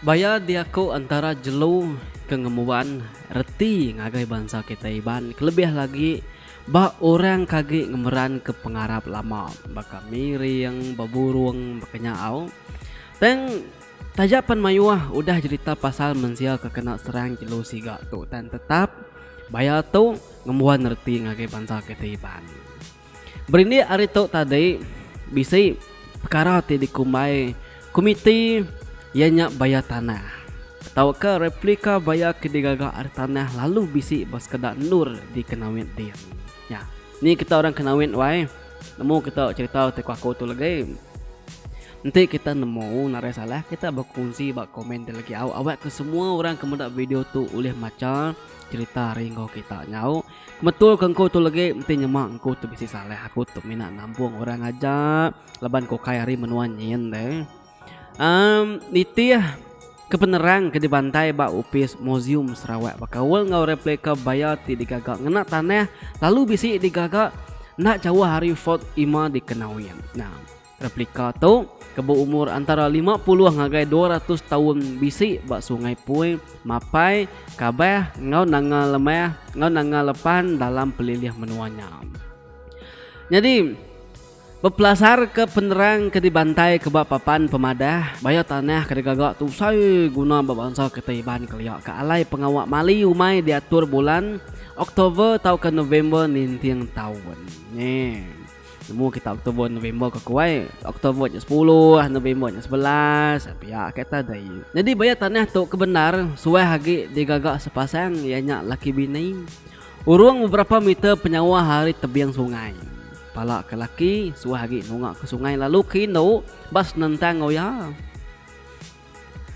Baya dia ko antara jelo kengemuan reti ngagai bangsa kita iban kelebih lagi ba orang kage ngemeran ke pengarap lama baka miring baburung bakanya au teng tajapan mayuah udah cerita pasal mensia kekena serang jelo siga tu dan tetap baya tu ngemuan reti ngagai bangsa kita iban berini ari tu tadi bisi perkara ti dikumai komite ianya baya tanah tahu ke replika baya kedigaga ar tanah lalu bisi bos kedak nur di kenawin dia ya ni kita orang kenawin wae nemu kita cerita teko aku tu lagi nanti kita nemu narai salah kita berkongsi bak komen lagi awak ke semua orang kemudak video tu oleh macam cerita ringgo kita nyau betul kengko tu lagi nanti nyemak engko tu bisi salah aku tu minat nampung orang aja leban ko kaya hari menuan nyen deh niti kebenaran ke dibantai ba upis museum Sarawak bakawal ngau replika baya ti digagak ngena tanah lalu bisi digagak nak jauh hari fort ima dikenawian nah replika tu kebu umur antara 50 ngagai 200 tahun bisi ba sungai Pui mapai kabeh ngau nanga lemah ngau nanga lepan dalam pelilih menuanya jadi berpelasar ke penerang ke dibantai ke bak papan pemadah baya tanah ke digagak tu saya guna bangsa ketaiban keliak ke alai pengawak mali umai diatur bulan Oktober tau ke November nintiang tahun ni nemu kita Oktober November ke kuai Oktober 10 November 11 pihak kata dai jadi baya tanah tu kebenar suai hagi digagak sepasang ianya laki bini urung beberapa meter penyawa hari tebiang sungai pala ke laki suahagi nungak ke sungai lalu kino bas nentang ngoya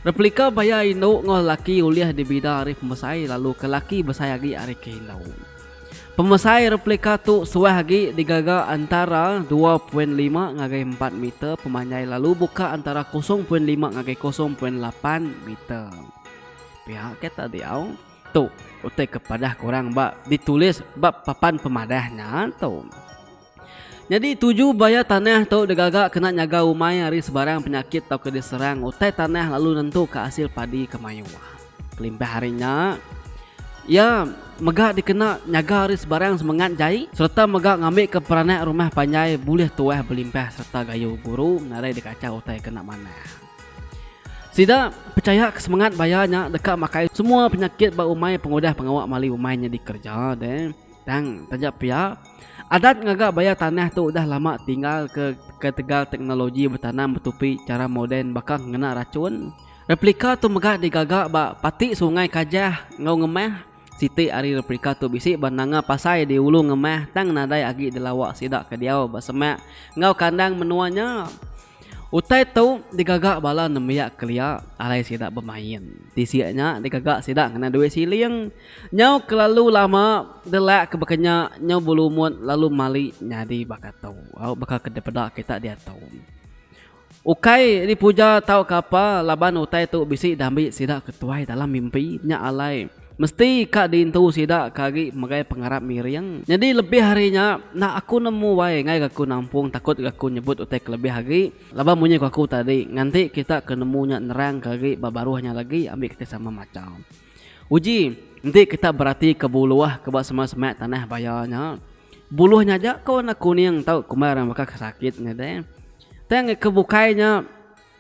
replika baya ino ngol laki uliah di bida ari pemesai lalu ke laki besayagi ari kino pemesai replika tu suahagi digaga antara 2.5 ngagai 4 meter pemanyai lalu buka antara 0.5 ngagai 0.8 meter pihak kita diau tu utai kepada korang bak ditulis bak papan pemadahnya tu jadi 7 baya tanah tu digagak kena nyaga umai hari sebarang penyakit tau ke diserang utai tanah lalu nentu ke hasil padi kemayuah kelimpah harinya ya megak dikena nyaga hari sebarang semangat jai serta megak ngambil ke peranak rumah panjai boleh tuah belimpah serta gayu guru narai dikaca utai kena mana sida percaya kesemangat bayanya dekat makai semua penyakit ba umai pengodah pengawak mali umainya dikerja deh dan tajak pihak adat ngagak baya tanah tu udah lama tinggal ke tegal teknologi bertanam bertupi cara moden bakal ngena racun replika tu megak digagak ba pati sungai kajah ngau ngemeh siti ari replika tu bisi bananga pasai di ulu ngemeh tang nadai agi dilawak sidak ke diau basemak ngau kandang menuanya utai tu digagak bala nemiak kelia alai sidak bermain tisiaknya digagak sidak kena duit siling nyau kelalu lama delak kebekanya nyau bulumut lalu mali nyadi bakat tau bakal kedepeda kita dia tahu ukai dipuja tau kapa laban utai tu bisi dambi sidak ketuai dalam mimpi nya alai mesti kak diintu sidak kagi magai pengarap miriang jadi lebih harinya nak aku nemu wae ngai aku nampung takut aku nyebut utek lebih hari laba munyi aku tadi nanti kita kenemunya nerang kagi babaruhnya lagi ambil kita sama macam uji nanti kita berarti ke buluah ke bak semak tanah bayarnya buluhnya aja kau nak kuning tahu kemarin bakal sakitnya deh teng kebukainya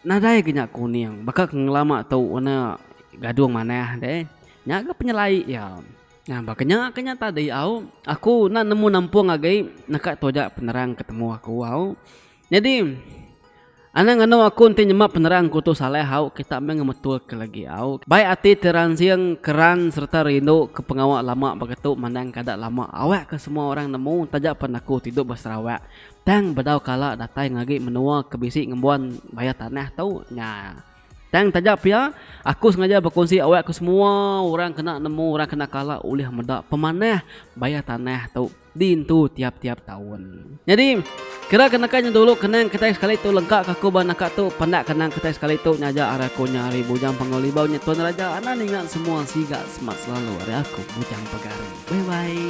nadai kenya kuning bakal ngelama tahu warna gadung mana deh nyaga penyelai ya nah makanya tadi aku nak nemu nampung agai nak tojak penerang ketemu aku jadi anak aku nanti nyemak penerang ku tu salah kita mengemetul ke lagi baik hati teransiang keran serta rindu ke pengawak lama begitu mandang kadak lama awak ke semua orang nemu tajak pen aku tidur berserawak tang bedau kala datai ngagi menua kebisi ngembuan bayar tanah tau nya tang tajak pia aku sengaja berkongsi awak ke semua orang kena nemu orang kena kalah oleh medak pemanah bayar tanah tau dintu tiap-tiap tahun jadi kira kenakannya dulu kenang kita sekali tu lengkap kaku banaka tu pandak kenang kita sekali tu nyaja araku nyari bujang pangolibau nya tuan raja anak ingat semua siga semat selalu hari aku bujang pegari bye bye